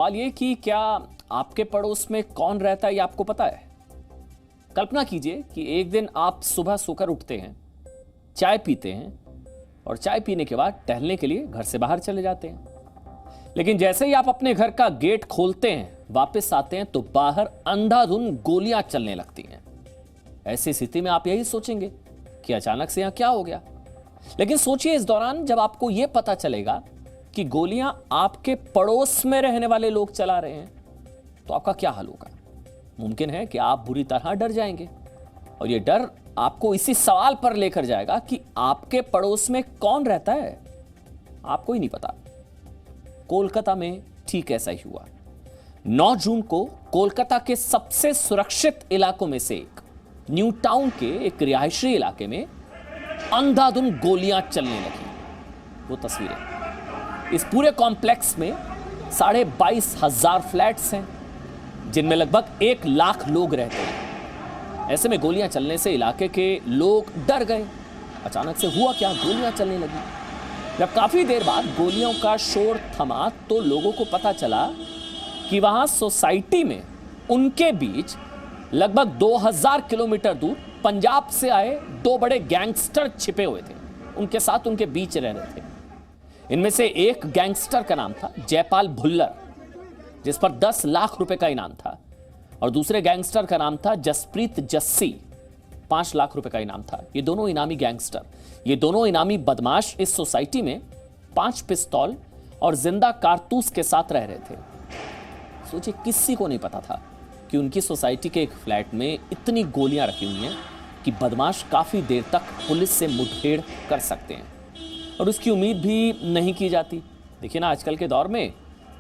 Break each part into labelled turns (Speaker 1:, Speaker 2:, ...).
Speaker 1: सवाल ये कि क्या आपके पड़ोस में कौन रहता है ये आपको पता है? कल्पना कीजिए कि एक दिन आप सुबह सोकर उठते हैं, चाय पीते हैं और चाय पीने के बाद टहलने के लिए घर से बाहर चले जाते हैं। लेकिन जैसे ही आप अपने घर का गेट खोलते हैं, वापस आते हैं तो बाहर अंधाधुंध गोलियां चलने लगती हैं। ऐसी स्थिति में आप यही सोचेंगे कि अचानक से यहां क्या हो गया। लेकिन सोचिए, इस दौरान जब आपको यह पता चलेगा कि गोलियां आपके पड़ोस में रहने वाले लोग चला रहे हैं, तो आपका क्या हाल होगा? मुमकिन है कि आप बुरी तरह डर जाएंगे और यह डर आपको इसी सवाल पर लेकर जाएगा कि आपके पड़ोस में कौन रहता है। आपको ही नहीं पता। कोलकाता में ठीक ऐसा ही हुआ। 9 जून को कोलकाता के सबसे सुरक्षित इलाकों में से एक न्यू टाउन के एक रिहायशी इलाके में अंधाधुंध गोलियां चलने लगी। वो तस्वीरें, इस पूरे कॉम्प्लेक्स में 22,500 फ्लैट्स हैं जिनमें लगभग 1 लाख लोग रहते हैं। ऐसे में गोलियां चलने से इलाके के लोग डर गए। अचानक से हुआ क्या? गोलियां चलने लगी। जब काफी देर बाद गोलियों का शोर थमा तो लोगों को पता चला कि वहां सोसाइटी में उनके बीच लगभग 2000 किलोमीटर दूर पंजाब से आए 2 बड़े गैंगस्टर छिपे हुए थे। उनके साथ उनके बीच रह रहे थे। इनमें से एक गैंगस्टर का नाम था जयपाल भुल्लर, जिस पर 10 लाख रुपए का इनाम था, और दूसरे गैंगस्टर का नाम था जसप्रीत जस्सी, 5 लाख रुपए का इनाम था। ये दोनों इनामी गैंगस्टर, ये दोनों इनामी बदमाश इस सोसाइटी में 5 पिस्तौल और जिंदा कारतूस के साथ रह रहे थे। सोचिए, किसी को नहीं पता था कि उनकी सोसाइटी के एक फ्लैट में इतनी गोलियां रखी हुई हैं कि बदमाश काफी देर तक पुलिस से मुठभेड़ कर सकते हैं, और उसकी उम्मीद भी नहीं की जाती। देखिए ना, आजकल के दौर में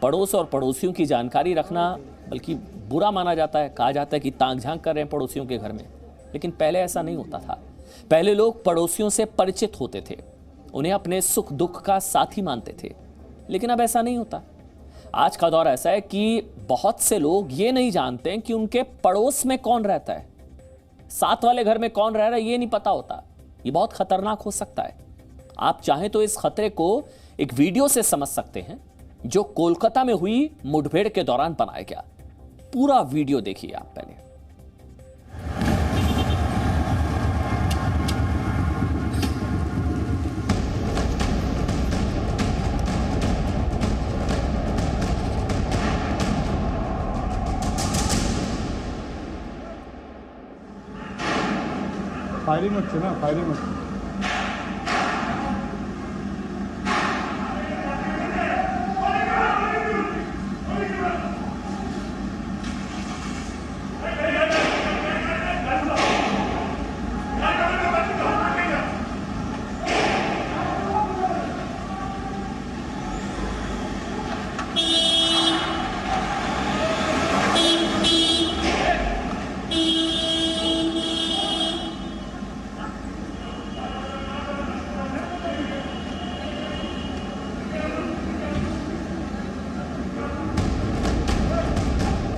Speaker 1: पड़ोस और पड़ोसियों की जानकारी रखना बल्कि बुरा माना जाता है। कहा जाता है कि ताक झांक कर रहे हैं पड़ोसियों के घर में। लेकिन पहले ऐसा नहीं होता था। पहले लोग पड़ोसियों से परिचित होते थे, उन्हें अपने सुख दुख का साथी मानते थे। लेकिन अब ऐसा नहीं होता। आज का दौर ऐसा है कि बहुत से लोग ये नहीं जानते हैं कि उनके पड़ोस में कौन रहता है, साथ वाले घर में कौन रह रहा है, ये नहीं पता होता। ये बहुत खतरनाक हो सकता है। आप चाहें तो इस खतरे को एक वीडियो से समझ सकते हैं जो कोलकाता में हुई मुठभेड़ के दौरान बनाया गया। पूरा वीडियो देखिए आप पहले।
Speaker 2: फायरिंग হচ্ছে না ফায়ারিং হচ্ছে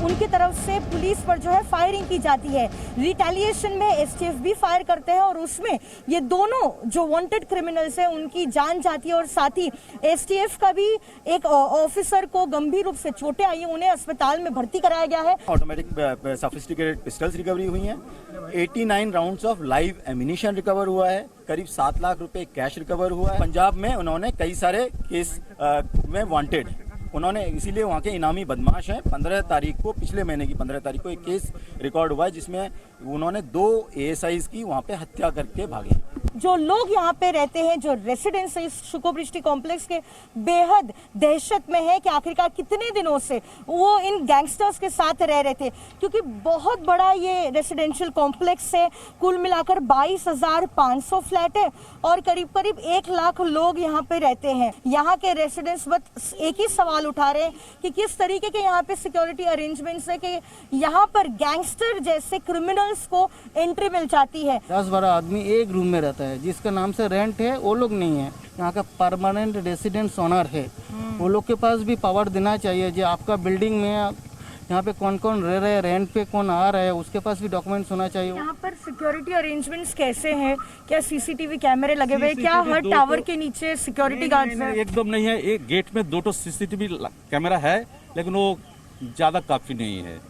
Speaker 3: उनकी तरफ से पुलिस पर जो है फायरिंग की जाती है। रिटेलिएशन में एसटीएफ भी फायर करते हैं और उसमें ये दोनों जो वांटेड क्रिमिनल्स हैं उनकी जान जाती है, और साथ ही एसटीएफ का भी एक ऑफिसर को गंभीर रूप से चोटें आई, उन्हें अस्पताल में भर्ती कराया गया है।
Speaker 4: ऑटोमेटिक सोफिस्टिकेटेड पिस्टल्स रिकवरी हुई हैं, 89 राउंड्स ऑफ लाइव एमिनिशन रिकवर हुआ है, करीब 7 लाख रुपए कैश रिकवर हुआ है। पंजाब में उन्होंने कई सारे केस में वांटेड, उन्होंने इसीलिए वहाँ के इनामी बदमाश हैं। 15 तारीख को, पिछले महीने की 15 तारीख को एक केस रिकॉर्ड हुआ है जिसमें उन्होंने 2 एएसआईज की वहाँ पे हत्या करके भागे।
Speaker 3: जो लोग यहाँ पे रहते हैं, जो रेसिडेंट्स इस शुकोबृष्टि कॉम्प्लेक्स के, बेहद दहशत में है कि आखिरकार कितने दिनों से वो इन गैंगस्टर्स के साथ रह रहे थे, क्योंकि बहुत बड़ा ये रेसिडेंशियल कॉम्प्लेक्स है। कुल मिलाकर 22,500 फ्लैट है और करीब करीब 1 लाख लोग यहाँ पे रहते हैं। यहाँ के रेसिडेंट्स बस एक ही सवाल उठा रहे हैं कि किस तरीके के यहाँ पे सिक्योरिटी अरेंजमेंट्स है कि यहाँ पर गैंगस्टर जैसे क्रिमिनल्स को एंट्री मिल जाती है।
Speaker 5: 10-12 आदमी एक रूम में रहता है, जिसका नाम से रेंट है वो लोग नहीं है, यहाँ का परमानेंट रेसिडेंस ओनर है। वो लोग के पास भी पावर देना चाहिए जो आपका बिल्डिंग में यहाँ पे कौन कौन रह रहे हैं, रेंट पे कौन आ रहा है, उसके पास भी डॉक्यूमेंट्स होना चाहिए।
Speaker 3: यहाँ पर सिक्योरिटी अरेंजमेंट्स कैसे हैं? क्या सीसीटीवी कैमरे लगे हुए हैं? क्या
Speaker 2: CCTV
Speaker 3: हर
Speaker 2: दो
Speaker 3: टावर
Speaker 2: तो-
Speaker 3: के नीचे सिक्योरिटी गार्ड्स हैं?
Speaker 2: एकदम नहीं है। एक गेट में 2 सीसीटीवी कैमरा है, लेकिन वो ज्यादा काफी नहीं है,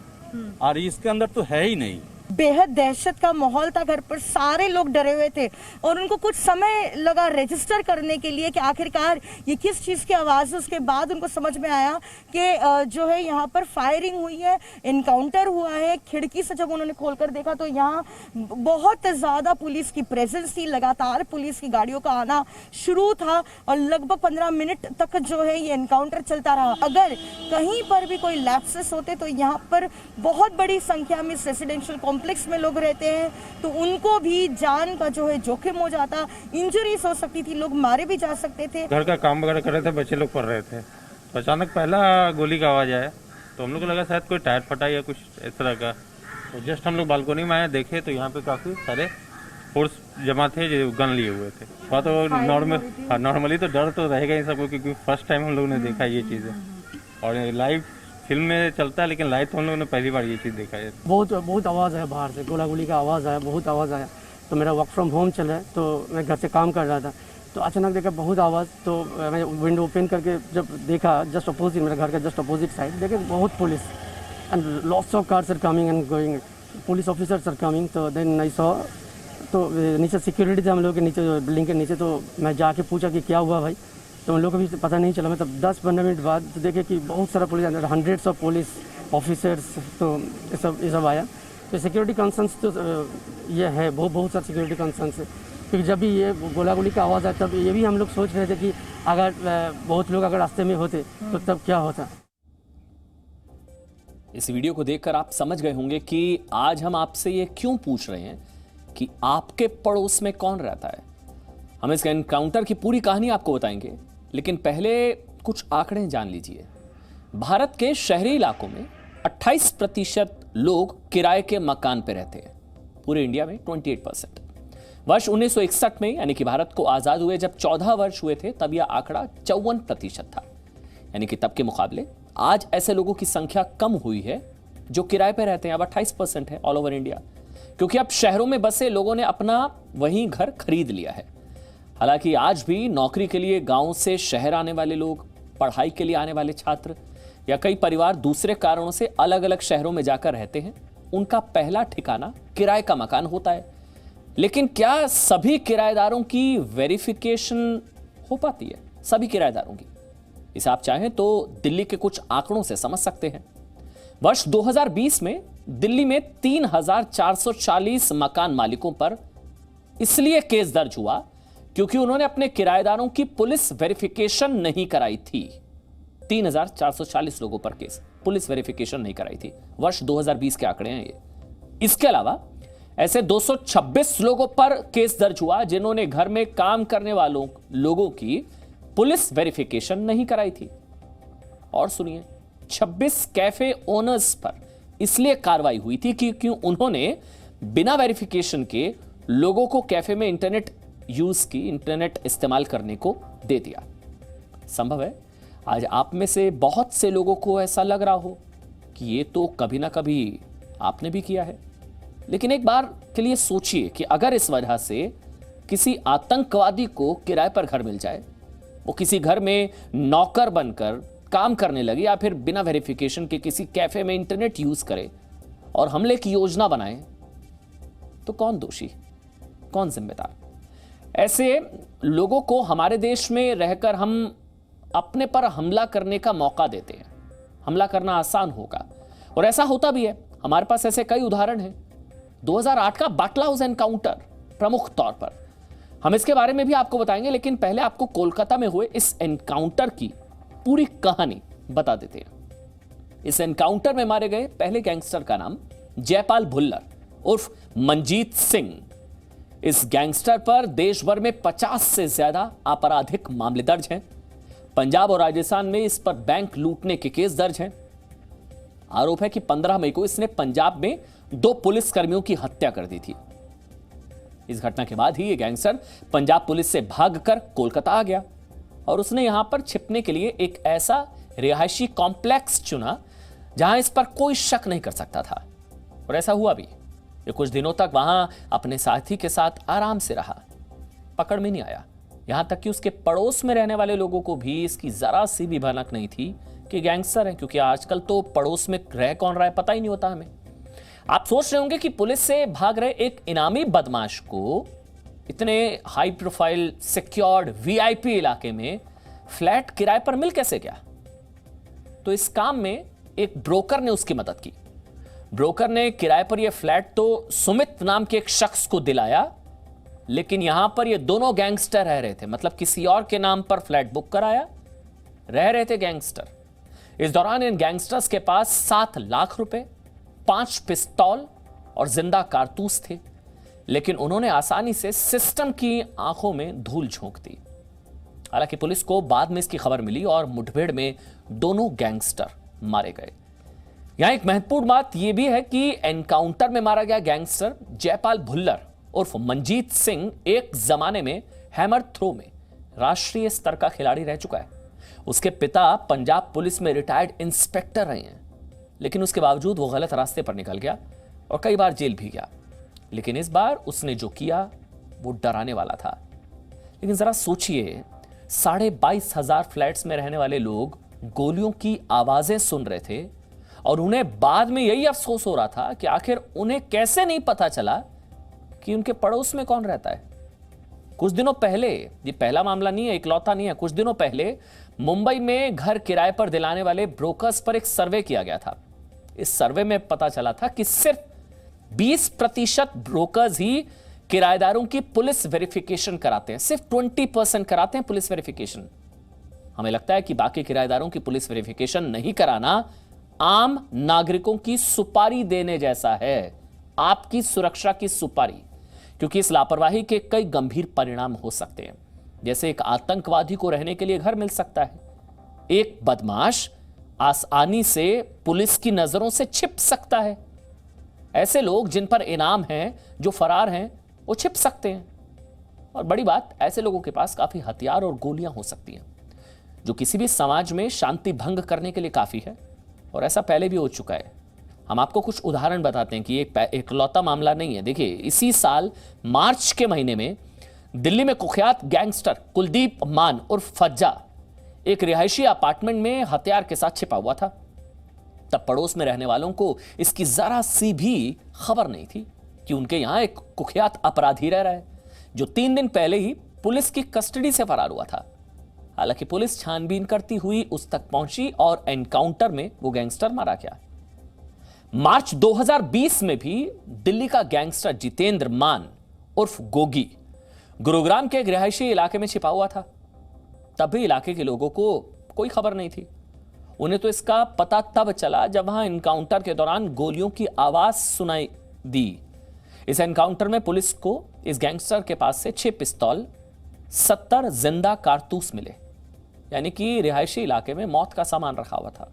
Speaker 2: और इसके अंदर तो है ही नहीं।
Speaker 3: बेहद दहशत का माहौल था घर पर, सारे लोग डरे हुए थे और उनको कुछ समय लगा रजिस्टर करने के लिए कि आखिरकार ये किस चीज़ की आवाज़ है। उसके बाद उनको समझ में आया कि जो है यहाँ पर फायरिंग हुई है, इनकाउंटर हुआ है। खिड़की से जब उन्होंने खोलकर देखा तो यहाँ बहुत ज़्यादा पुलिस की प्रेजेंस थी, लगातार पुलिस की गाड़ियों का आना शुरू था और लगभग 15 मिनट तक जो है ये इनकाउंटर चलता रहा। अगर कहीं पर भी कोई लैप्सेस होते तो यहाँ पर बहुत बड़ी संख्या में रेसिडेंशियल कॉम्प्लेक्स में लोग रहते हैं, तो उनको भी जान का जो है जोखिम हो जाता, इंजरीज हो सकती थी, लोग मारे भी जा सकते थे।
Speaker 6: घर का काम वगैरह कर रहे थे, बच्चे लोग पढ़ रहे थे, तो अचानक पहला गोली का आवाज़ आया, तो हम लोग को लगा शायद कोई टायर फटा या कुछ इस तरह का। तो जस्ट हम लोग बालकोनी में आए, देखे तो यहाँ पे काफ़ी सारे फोर्स जमा थे जो गन लिए हुए थे। वहाँ तो नॉर्मली तो डर तो रहेगा ही सबको, क्योंकि फर्स्ट टाइम हम लोग ने देखा ये चीज़ें, और लाइव फिल्म में चलता है, लेकिन लाइव तो हम लोगों ने पहली बार ये चीज़ देखा है।
Speaker 7: बहुत आवाज़ आया बाहर से, गोला गोली का आवाज़ आया, बहुत आवाज़ आया। तो मेरा वर्क फ्रॉम होम चल रहा है, तो मैं घर से काम कर रहा था, तो अचानक देखा बहुत आवाज़। तो मैं विंडो ओपन करके जब देखा, जस्ट अपोजिट, मेरे घर का जस्ट अपोजिट साइड देखे बहुत police and lots of cars are coming and going, police officers are coming. तो देन आई सॉ, तो नीचे सिक्योरिटी थे हम लोग के नीचे, बिल्डिंग के नीचे। तो मैं जाके पूछा कि क्या हुआ भाई, तो उन लोगों को भी पता नहीं चला। मतलब 10-15 मिनट बाद तो देखे कि बहुत सारा पुलिस, अंदर हंड्रेड्स ऑफ पुलिस ऑफिसर्स, तो ये सब आया। तो सिक्योरिटी कंसर्न्स तो ये है, बहुत सारा सिक्योरिटी कंसर्न्स है, क्योंकि जब भी ये गोला गोली का आवाज़ आया तब ये भी हम लोग सोच रहे थे कि अगर बहुत लोग अगर रास्ते में होते तो तब क्या होता।
Speaker 1: इस वीडियो को देखकर आप समझ गए होंगे कि आज हम आपसे ये क्यों पूछ रहे हैं कि आपके पड़ोस में कौन रहता है। हम इस एनकाउंटर की पूरी कहानी आपको बताएंगे, लेकिन पहले कुछ आंकड़े जान लीजिए। भारत के शहरी इलाकों में 28% लोग किराए के मकान पर रहते हैं, पूरे इंडिया में 28%। वर्ष 1961 में, यानी कि भारत को आजाद हुए जब 14 वर्ष हुए थे, तब यह आंकड़ा 54% था। यानी कि तब के मुकाबले आज ऐसे लोगों की संख्या कम हुई है जो किराए पर रहते हैं। अब 28% है ऑल ओवर इंडिया, क्योंकि अब शहरों में बसे लोगों ने अपना वहीं घर खरीद लिया है। हालांकि आज भी नौकरी के लिए गांव से शहर आने वाले लोग, पढ़ाई के लिए आने वाले छात्र या कई परिवार दूसरे कारणों से अलग अलग शहरों में जाकर रहते हैं, उनका पहला ठिकाना किराए का मकान होता है। लेकिन क्या सभी किराएदारों की वेरिफिकेशन हो पाती है? सभी किराएदारों की? इसे आप चाहें तो दिल्ली के कुछ आंकड़ों से समझ सकते हैं। वर्ष 2020 में दिल्ली में 3,440 मकान मालिकों पर इसलिए केस दर्ज हुआ क्योंकि उन्होंने अपने किराएदारों की पुलिस वेरिफिकेशन नहीं कराई थी। 3,440 लोगों पर केस, पुलिस वेरिफिकेशन नहीं कराई थी। वर्ष 2020 के आंकड़े हैं ये। इसके अलावा ऐसे 226 लोगों पर केस दर्ज हुआ जिन्होंने घर में काम करने वालों लोगों की पुलिस वेरिफिकेशन नहीं कराई थी। और सुनिए, 26 कैफे ओनर्स पर इसलिए कार्रवाई हुई थी क्योंकि उन्होंने बिना वेरिफिकेशन के लोगों को कैफे में इंटरनेट इस्तेमाल करने को दे दिया। संभव है आज आप में से बहुत से लोगों को ऐसा लग रहा हो कि ये तो कभी ना कभी आपने भी किया है। लेकिन एक बार के लिए सोचिए कि अगर इस वजह से किसी आतंकवादी को किराए पर घर मिल जाए, वो किसी घर में नौकर बनकर काम करने लगे या फिर बिना वेरिफिकेशन के किसी कैफे में इंटरनेट यूज करे और हमले की योजना बनाए, तो कौन दोषी, कौन जिम्मेदार? ऐसे लोगों को हमारे देश में रहकर हम अपने पर हमला करने का मौका देते हैं। हमला करना आसान होगा और ऐसा होता भी है। हमारे पास ऐसे कई उदाहरण हैं। 2008 का बाटला हाउस एनकाउंटर प्रमुख तौर पर, हम इसके बारे में भी आपको बताएंगे, लेकिन पहले आपको कोलकाता में हुए इस एनकाउंटर की पूरी कहानी बता देते हैं। इस एनकाउंटर में मारे गए पहले गैंगस्टर का नाम जयपाल भुल्लर उर्फ मंजीत सिंह। इस गैंगस्टर पर देश भर में 50 से ज्यादा आपराधिक मामले दर्ज हैं। पंजाब और राजस्थान में इस पर बैंक लूटने के केस दर्ज हैं। आरोप है कि 15 मई को इसने पंजाब में 2 पुलिसकर्मियों की हत्या कर दी थी। इस घटना के बाद ही यह गैंगस्टर पंजाब पुलिस से भागकर कोलकाता आ गया और उसने यहां पर छिपने के लिए एक ऐसा रिहायशी कॉम्प्लेक्स चुना जहां इस पर कोई शक नहीं कर सकता था। और ऐसा हुआ भी। ये कुछ दिनों तक वहां अपने साथी के साथ आराम से रहा, पकड़ में नहीं आया। यहां तक कि उसके पड़ोस में रहने वाले लोगों को भी इसकी जरा सी भी भनक नहीं थी कि गैंगस्टर हैं, क्योंकि आजकल तो पड़ोस में रह कौन रहा है पता ही नहीं होता हमें। आप सोच रहे होंगे कि पुलिस से भाग रहे एक इनामी बदमाश को इतने हाई प्रोफाइल सिक्योर्ड वीआईपी इलाके में फ्लैट किराए पर मिल कैसे गया। तो इस काम में एक ब्रोकर ने उसकी मदद की। ब्रोकर ने किराए पर यह फ्लैट तो सुमित नाम के एक शख्स को दिलाया, लेकिन यहां पर ये दोनों गैंगस्टर रह रहे थे, मतलब किसी और के नाम पर फ्लैट बुक कराया, रह रहे थे गैंगस्टर। इस दौरान इन गैंगस्टर्स के पास 7 लाख रुपए, 5 पिस्तौल और जिंदा कारतूस थे, लेकिन उन्होंने आसानी से सिस्टम की आंखों में धूल झोंक दी। हालांकि पुलिस को बाद में इसकी खबर मिली और मुठभेड़ में दोनों गैंगस्टर मारे गए। यहां एक महत्वपूर्ण बात यह भी है कि एनकाउंटर में मारा गया गैंगस्टर जयपाल भुल्लर उर्फ मंजीत सिंह एक जमाने में हैमर थ्रो में राष्ट्रीय स्तर का खिलाड़ी रह चुका है। उसके पिता पंजाब पुलिस में रिटायर्ड इंस्पेक्टर रहे हैं, लेकिन उसके बावजूद वो गलत रास्ते पर निकल गया और कई बार जेल भी गया। लेकिन इस बार उसने जो किया वो डराने वाला था। लेकिन जरा सोचिए, 22,500 फ्लैट्स में रहने वाले लोग गोलियों की आवाजें सुन रहे थे और उन्हें बाद में यही अफसोस हो रहा था कि आखिर उन्हें कैसे नहीं पता चला कि उनके पड़ोस में कौन रहता है। कुछ दिनों पहले, ये पहला मामला नहीं है, इकलौता नहीं है, कुछ दिनों पहले मुंबई में घर किराए पर दिलाने वाले ब्रोकर्स पर एक सर्वे किया गया था। इस सर्वे में पता चला था कि सिर्फ 20% ब्रोकर्स ही किराएदारों की पुलिस वेरिफिकेशन कराते हैं, सिर्फ 20% कराते हैं पुलिस वेरिफिकेशन। हमें लगता है कि बाकी किराएदारों की पुलिस वेरिफिकेशन नहीं कराना आम नागरिकों की सुपारी देने जैसा है, आपकी सुरक्षा की सुपारी, क्योंकि इस लापरवाही के कई गंभीर परिणाम हो सकते हैं। जैसे एक आतंकवादी को रहने के लिए घर मिल सकता है, एक बदमाश आसानी से पुलिस की नजरों से छिप सकता है, ऐसे लोग जिन पर इनाम हैं, जो फरार हैं, वो छिप सकते हैं, और बड़ी बात, ऐसे लोगों के पास काफी हथियार और गोलियां हो सकती हैं, जो किसी भी समाज में शांति भंग करने के लिए काफी है, और ऐसा पहले भी हो चुका है। हम आपको कुछ उदाहरण बताते हैं कि एक इकलौता मामला नहीं है। देखिए, इसी साल मार्च के महीने में दिल्ली में कुख्यात गैंगस्टर कुलदीप मान उर्फ फज्जा एक रिहायशी अपार्टमेंट में हथियार के साथ छिपा हुआ था। तब पड़ोस में रहने वालों को इसकी जरा सी भी खबर नहीं थी कि उनके यहां एक कुख्यात अपराधी रह रहा है, जो 3 दिन पहले ही पुलिस की कस्टडी से फरार हुआ था। हालांकि पुलिस छानबीन करती हुई उस तक पहुंची और एनकाउंटर में वो गैंगस्टर मारा गया। मार्च 2020 में भी दिल्ली का गैंगस्टर जितेंद्र मान उर्फ गोगी गुरुग्राम के एक रिहायशी इलाके में छिपा हुआ था। तब भी इलाके के लोगों को कोई खबर नहीं थी। उन्हें तो इसका पता तब चला जब वहां एनकाउंटर के दौरान गोलियों की आवाज सुनाई दी। इस एनकाउंटर में पुलिस को इस गैंगस्टर के पास से 6 पिस्तौल, 70 जिंदा कारतूस मिले, यानी कि रिहायशी इलाके में मौत का सामान रखा हुआ था।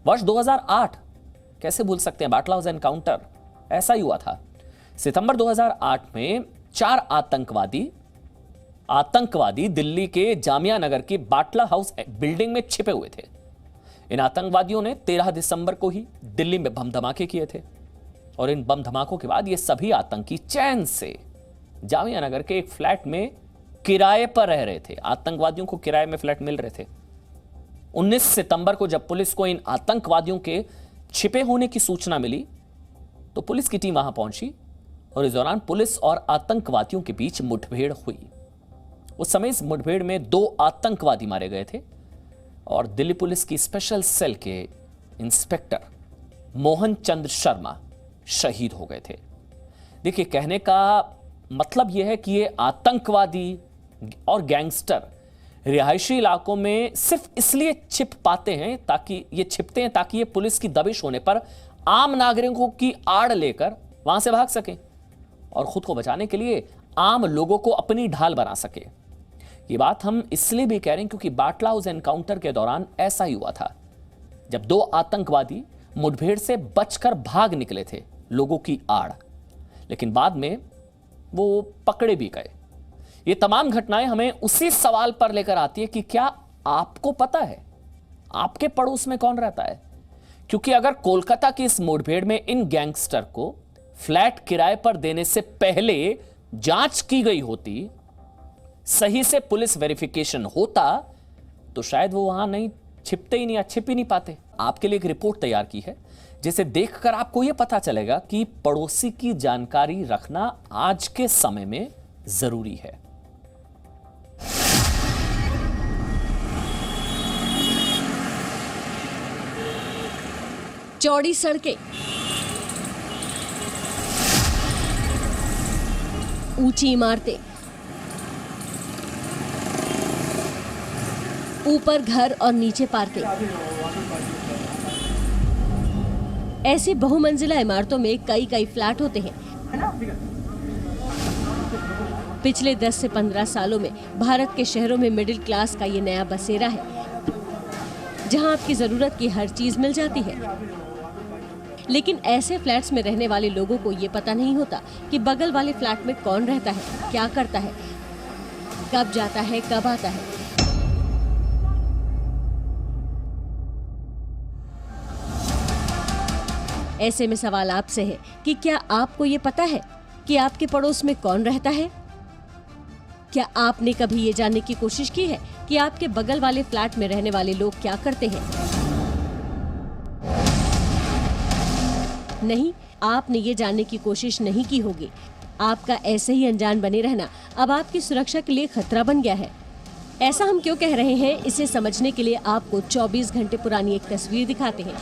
Speaker 1: वर्ष 2008, कैसे भूल सकते हैं, बाटला हाउस एनकाउंटर ऐसा ही हुआ था। सितंबर 2008 में 4 आतंकवादी दिल्ली के जामिया नगर की बाटला हाउस बिल्डिंग में छिपे हुए थे। इन आतंकवादियों ने 13 दिसंबर को ही दिल्ली में बम धमाके किए थे, और इन बम धमाकों के बाद ये सभी आतंकी चैन से जामिया नगर के एक फ्लैट में किराए पर रह रहे थे। आतंकवादियों को किराए में फ्लैट मिल रहे थे। 19 सितंबर को जब पुलिस को इन आतंकवादियों के छिपे होने की सूचना मिली, तो पुलिस की टीम वहां पहुंची और इस दौरान पुलिस और आतंकवादियों के बीच मुठभेड़ हुई। उस समय इस मुठभेड़ में 2 आतंकवादी मारे गए थे और दिल्ली पुलिस की स्पेशल सेल के इंस्पेक्टर मोहन चंद्र शर्मा शहीद हो गए थे। देखिए, कहने का मतलब यह है कि ये आतंकवादी और गैंगस्टर रिहायशी इलाकों में सिर्फ इसलिए छिपते हैं ताकि ये पुलिस की दबिश होने पर आम नागरिकों की आड़ लेकर वहां से भाग सकें और खुद को बचाने के लिए आम लोगों को अपनी ढाल बना सके। ये बात हम इसलिए भी कह रहे हैं क्योंकि बाटला हाउस एनकाउंटर के दौरान ऐसा ही हुआ था, जब 2 आतंकवादी मुठभेड़ से बचकर भाग निकले थे लोगों की आड़, लेकिन बाद में वो पकड़े भी गए। ये तमाम घटनाएं हमें उसी सवाल पर लेकर आती है कि क्या आपको पता है आपके पड़ोस में कौन रहता है? क्योंकि अगर कोलकाता की इस मुठभेड़ में इन गैंगस्टर को फ्लैट किराए पर देने से पहले जांच की गई होती, सही से पुलिस वेरिफिकेशन होता, तो शायद वो वहां नहीं छिपते ही नहीं या छिप ही नहीं पाते। आपके लिए एक रिपोर्ट तैयार की है जिसे देखकर आपको यह पता चलेगा कि पड़ोसी की जानकारी रखना आज के समय में जरूरी है।
Speaker 8: चौड़ी सड़कें, ऊंची इमारतें, ऊपर घर और नीचे पार्किंग। ऐसी बहुमंजिला इमारतों में कई कई फ्लैट होते हैं। पिछले 10 से 15 सालों में भारत के शहरों में मिडिल क्लास का ये नया बसेरा है, जहां आपकी जरूरत की हर चीज मिल जाती है। लेकिन ऐसे फ्लैट्स में रहने वाले लोगों को ये पता नहीं होता कि बगल वाले फ्लैट में कौन रहता है, क्या करता है, कब जाता है, कब आता है। ऐसे में सवाल आपसे है कि क्या आपको ये पता है कि आपके पड़ोस में कौन रहता है? क्या आपने कभी ये जानने की कोशिश की है कि आपके बगल वाले फ्लैट में रहने वाले लोग क्या करते हैं? नहीं, आपने ये जानने की कोशिश नहीं की होगी। आपका ऐसे ही अनजान बने रहना अब आपकी सुरक्षा के लिए खतरा बन गया है। ऐसा हम क्यों कह रहे हैं, इसे समझने के लिए आपको 24 घंटे पुरानी एक तस्वीर दिखाते हैं।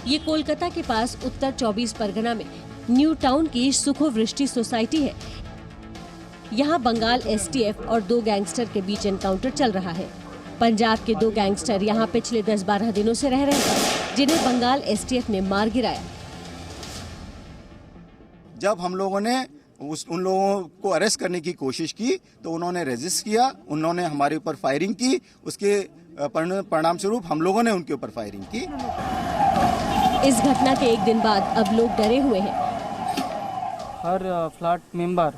Speaker 8: ये कोलकाता के पास उत्तर 24 परगना में न्यू टाउन की सुखोवृष्टि सोसाइटी है। यहाँ बंगाल एसटीएफ और 2 गैंगस्टर के बीच एनकाउंटर चल रहा है। पंजाब के 2 गैंगस्टर यहाँ पिछले 10-12 दिनों से रह रहे हैं, जिन्हें बंगाल एसटीएफ ने मार गिराया।
Speaker 4: जब हम लोगों ने उन लोगों को अरेस्ट करने की कोशिश की तो उन्होंने रेजिस्ट किया, उन्होंने हमारे ऊपर फायरिंग की। उसके परिणाम स्वरूप हम लोगों ने उनके ऊपर फायरिंग की।
Speaker 8: इस घटना के एक दिन बाद अब लोग डरे हुए हैं।
Speaker 5: हर फ्लैट मेंबर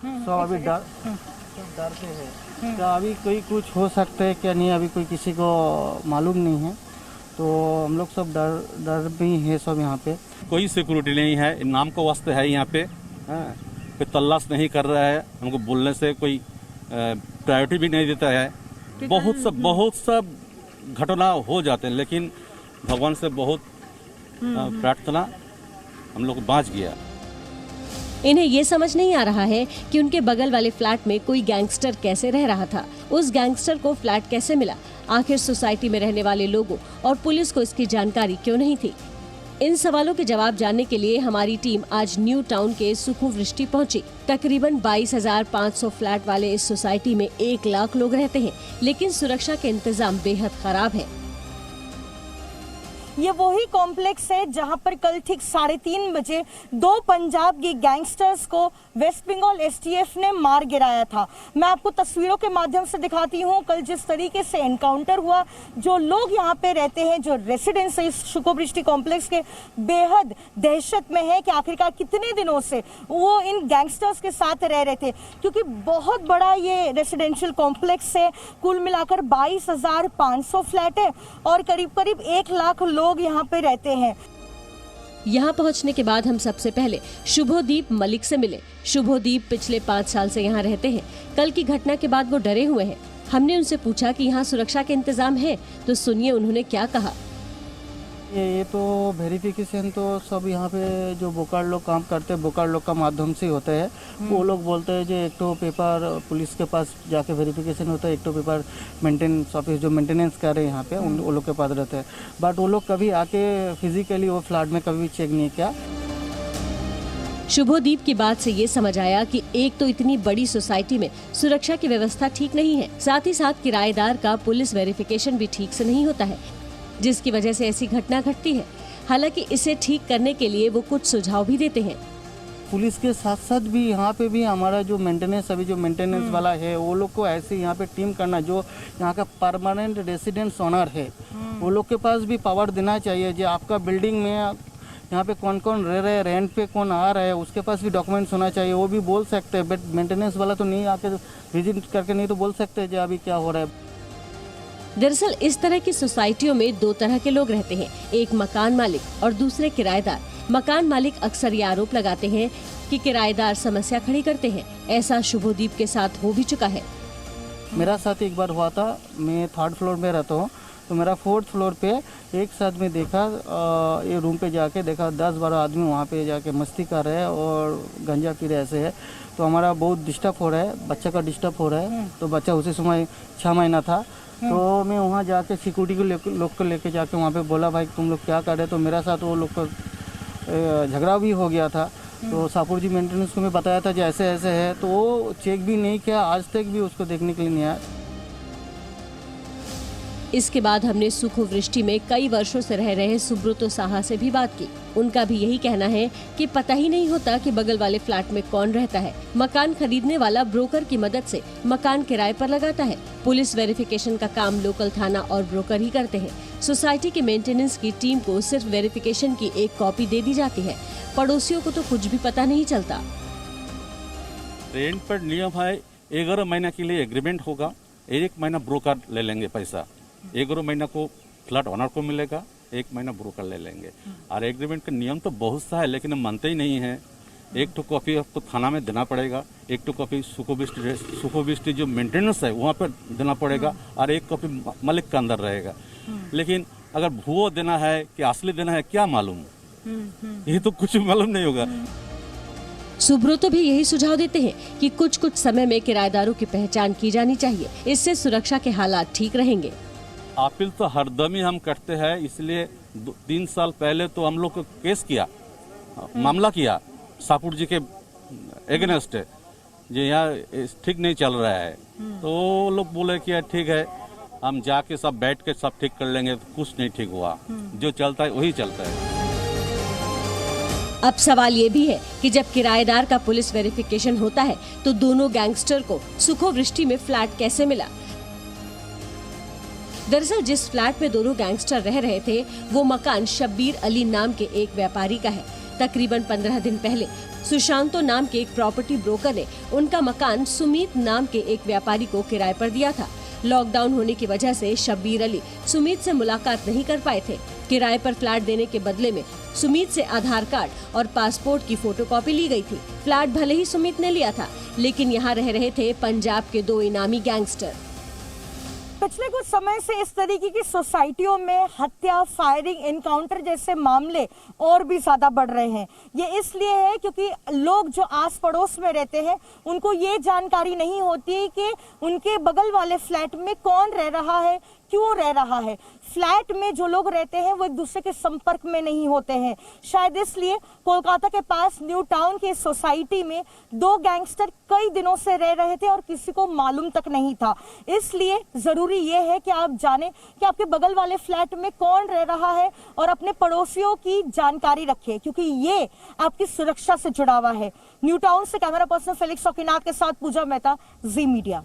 Speaker 5: सब अभी डरते हैं। क्या अभी कोई कुछ हो सकता है क्या नहीं, अभी कोई किसी को मालूम नहीं है। तो हम लोग सब डर भी है सब यहाँ पे।
Speaker 2: कोई सिक्योरिटी नहीं है, नाम का वास्ते है यहाँ पे। कोई तलाश नहीं कर रहा है, हमको बोलने से कोई प्रायोरिटी भी नहीं देता है। बहुत सब घटना हो जाते हैं, लेकिन भगवान से बहुत प्रार्थना हम लोग बाँच गया।
Speaker 8: इन्हें ये समझ नहीं आ रहा है कि उनके बगल वाले फ्लैट में कोई गैंगस्टर कैसे रह रहा था, उस गैंगस्टर को फ्लैट कैसे मिला, आखिर सोसाइटी में रहने वाले लोगों और पुलिस को इसकी जानकारी क्यों नहीं थी। इन सवालों के जवाब जानने के लिए हमारी टीम आज न्यू टाउन के सुखोवृष्टि पहुंची। तकरीबन 22,500 फ्लैट वाले इस सोसाइटी में 1 लाख लोग रहते हैं, लेकिन सुरक्षा के इंतजाम बेहद खराब है।
Speaker 3: ये वही कॉम्प्लेक्स है जहां पर कल ठीक 3:30 बजे 2 पंजाब के गैंगस्टर्स को वेस्ट बंगाल एसटीएफ ने मार गिराया था। मैं आपको तस्वीरों के माध्यम से दिखाती हूं कल जिस तरीके से एनकाउंटर हुआ। जो लोग यहाँ पे रहते हैं, जो रेसिडेंट्स इस सुखोवृष्टि कॉम्प्लेक्स के, बेहद दहशत में है कि आखिरकार कितने दिनों से वो इन गैंगस्टर्स के साथ रह रहे थे, क्योंकि बहुत बड़ा ये रेसिडेंशियल कॉम्प्लेक्स है। कुल मिलाकर 22,500 फ्लैट है और करीब करीब 1 लाख लोग यहाँ पे रहते हैं।
Speaker 8: यहाँ पहुँचने के बाद हम सबसे पहले शुभोदीप मलिक से मिले। शुभोदीप पिछले 5 साल से यहाँ रहते हैं। कल की घटना के बाद वो डरे हुए हैं। हमने उनसे पूछा कि यहाँ सुरक्षा के इंतजाम है, तो सुनिए उन्होंने क्या कहा।
Speaker 5: ये तो वेरिफिकेशन तो सब यहाँ पे जो बोकाड़ लोग काम करते हैं, बोकाड़ लोग का माध्यम से होता है। वो लोग बोलते हैं जो एक तो पेपर पुलिस के पास जाके वेरिफिकेशन होता है, एक तो पेपर मेंटेनेंस ऑफिस जो मेंटेनेंस कर रहे हैं यहाँ पे वो लोग के पास रहता है। बट वो लोग कभी आके फिजिकली वो फ्लैट में कभी भी चेक नहीं किया।
Speaker 8: शुभोदीप की बात से ये समझ आया कि एक तो इतनी बड़ी सोसाइटी में सुरक्षा की व्यवस्था ठीक नहीं है, साथ ही साथ किराएदार का पुलिस वेरिफिकेशन भी ठीक से नहीं होता है, जिसकी वजह से ऐसी घटना घटती है। हालांकि इसे ठीक करने के लिए वो कुछ सुझाव भी देते हैं।
Speaker 5: पुलिस के साथ साथ भी यहाँ पे भी हमारा जो मेंटेनेंस अभी जो मेंटेनेंस वाला है, वो लोग को ऐसे यहाँ पे टीम करना, जो यहाँ का परमानेंट रेसिडेंस ओनर है, वो लोग के पास भी पावर देना चाहिए। जो आपका बिल्डिंग में यहाँ पे कौन कौन रह रहे हैं, रेंट पे कौन आ रहा है, उसके पास भी डॉक्यूमेंट्स होना चाहिए। वो भी बोल सकते हैं, बट मेंटेनेंस वाला तो नहीं आके विजिट करके नहीं तो बोल सकते जो अभी क्या हो रहा है।
Speaker 8: दरअसल इस तरह की सोसाइटियों में दो तरह के लोग रहते हैं, एक मकान मालिक और दूसरे किराएदार। मकान मालिक अक्सर ये आरोप लगाते हैं कि किराएदार समस्या खड़ी करते हैं। ऐसा शुभोदीप के साथ हो भी चुका है।
Speaker 5: मेरा साथ एक बार हुआ था, मैं 3rd फ्लोर में रहता हूँ, तो मेरा 4th फ्लोर पे एक साथ में देखा, ये रूम पे जाके देखा 10-12 आदमी वहाँ पे जाके मस्ती कर रहे हैं और गंजा पी रहे ऐसे है। तो हमारा बहुत डिस्टर्ब हो रहा है, बच्चा का डिस्टर्ब हो रहा है। तो बच्चा उसी समय 6 महीना था। तो मैं वहाँ जाके सिक्योरिटी को लोग को लेके जाके वहाँ पे बोला, भाई तुम लोग क्या कर रहे? तो मेरा साथ वो लोग का झगड़ा भी हो गया था। तो शाहपुर जी मेंटेनेंस को मैं बताया था जो ऐसे ऐसे है, तो वो चेक भी नहीं किया, आज तक भी उसको देखने के लिए नहीं आया।
Speaker 8: इसके बाद हमने सुखोवृष्टि में कई वर्षों से रह रहे सुब्रतो साहा से भी बात की। उनका भी यही कहना है कि पता ही नहीं होता कि बगल वाले फ्लैट में कौन रहता है। मकान खरीदने वाला ब्रोकर की मदद से मकान किराए पर लगाता है। पुलिस वेरिफिकेशन का काम लोकल थाना और ब्रोकर ही करते हैं। सोसाइटी के मेंटेनेंस की टीम को सिर्फ वेरिफिकेशन की एक कॉपी दे दी जाती है। पड़ोसियों को तो कुछ भी पता नहीं चलता।
Speaker 2: रेंट पर नियम है 11 महीना के लिए एग्रीमेंट होगा, 1 महीना ब्रोकर ले लेंगे पैसा। 11 महीना को फ्लैट ओनर को मिलेगा, 1 महीना ब्रोकर ले लेंगे। और एग्रीमेंट का नियम तो बहुत सा है, लेकिन हम मानते ही नहीं है। 1 तो कॉपी आपको थाना में देना पड़ेगा, 1 तो कॉपी सुखोवृष्टि जो मेंटेनेंस है वहाँ पर देना पड़ेगा, और 1 कॉपी मालिक का अंदर रहेगा। लेकिन अगर भूआ देना है कि असली देना है क्या मालूम, ये तो कुछ मालूम नहीं होगा।
Speaker 8: सुब्रतो भी यही सुझाव देते हैं कि कुछ कुछ समय में किराएदारों की पहचान की जानी चाहिए, इससे सुरक्षा के हालात ठीक रहेंगे।
Speaker 2: अपील तो हरदम ही हम करते हैं, इसलिए 3 साल पहले तो हम लोग को केस किया, मामला किया शाहपुर जी के एगेंस्ट, जो यहाँ ठीक नहीं चल रहा है। तो लोग बोले कि ठीक है, हम जाके सब बैठ के सब ठीक कर लेंगे। तो कुछ नहीं ठीक हुआ, जो चलता है वही चलता है।
Speaker 8: अब सवाल ये भी है कि जब किराएदार का पुलिस वेरिफिकेशन होता है तो दोनों गैंगस्टर को सुखोवृष्टि में फ्लैट कैसे मिला? दरअसल जिस फ्लैट में दोनों गैंगस्टर रह रहे थे वो मकान शब्बीर अली नाम के एक व्यापारी का है। तकरीबन 15 दिन पहले सुशांतो नाम के एक प्रॉपर्टी ब्रोकर ने उनका मकान सुमीत नाम के एक व्यापारी को किराए पर दिया था। लॉकडाउन होने की वजह से शब्बीर अली सुमीत से मुलाकात नहीं कर पाए थे। किराए पर फ्लैट देने के बदले में सुमीत से आधार कार्ड और पासपोर्ट की फोटोकॉपी ली गई थी। फ्लैट भले ही सुमीत ने लिया था, लेकिन यहाँ रह रहे थे पंजाब के 2 इनामी गैंगस्टर।
Speaker 3: पिछले कुछ समय से इस तरीके की सोसाइटियों में हत्या, फायरिंग, एनकाउंटर जैसे मामले और भी ज्यादा बढ़ रहे हैं। ये इसलिए है क्योंकि लोग जो आस पड़ोस में रहते हैं उनको ये जानकारी नहीं होती कि उनके बगल वाले फ्लैट में कौन रह रहा है, क्यों रह रहा है। फ्लैट में जो लोग रहते हैं वो एक दूसरे के संपर्क में नहीं होते हैं। शायद इसलिए कोलकाता के पास न्यू टाउन की सोसाइटी में 2 गैंगस्टर कई दिनों से रह रहे थे और किसी को मालूम तक नहीं था। इसलिए जरूरी ये है कि आप जानें कि आपके बगल वाले फ्लैट में कौन रह रहा है और अपने पड़ोसियों की जानकारी रखें, क्योंकि ये आपकी सुरक्षा से जुड़ा हुआ है। न्यू टाउन से कैमरा पर्सन फेलिक्स ओकिनाथ के साथ पूजा मेहता, जी मीडिया।